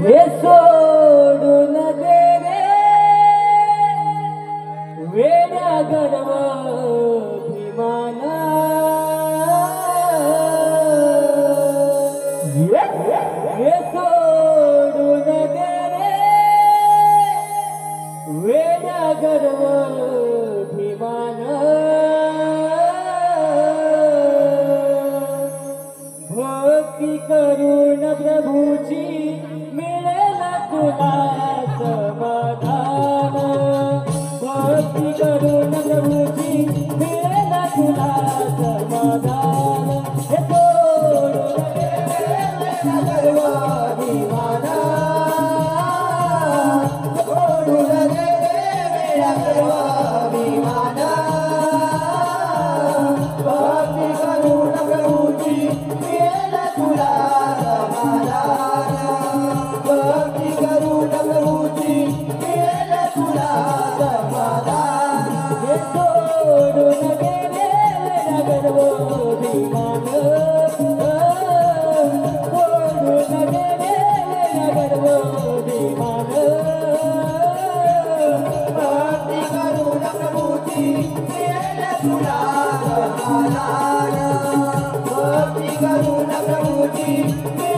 हे सोडून दे रे वेड्या गर्व अभिमान हे सोडून दे रे वेड्या गर्व अभिमान भक्ती करून प्रभूची तुला समाधान भक्ती करून प्रभूची मिळेल तुला समाधान हे सोडून सर्व अभिमान सोडून सर्व अभिमान भक्ती करून प्रभूची मिळेल तुला समाधान भक्ती करून प्रभूची मिळेल तुला समाधान हे सोडून गेले गर्व अभिमान सोडून गेले गर्व अभिमान भक्ती करून प्रभूची मिळेल तुला समाधान भक्ती करून प्रभूची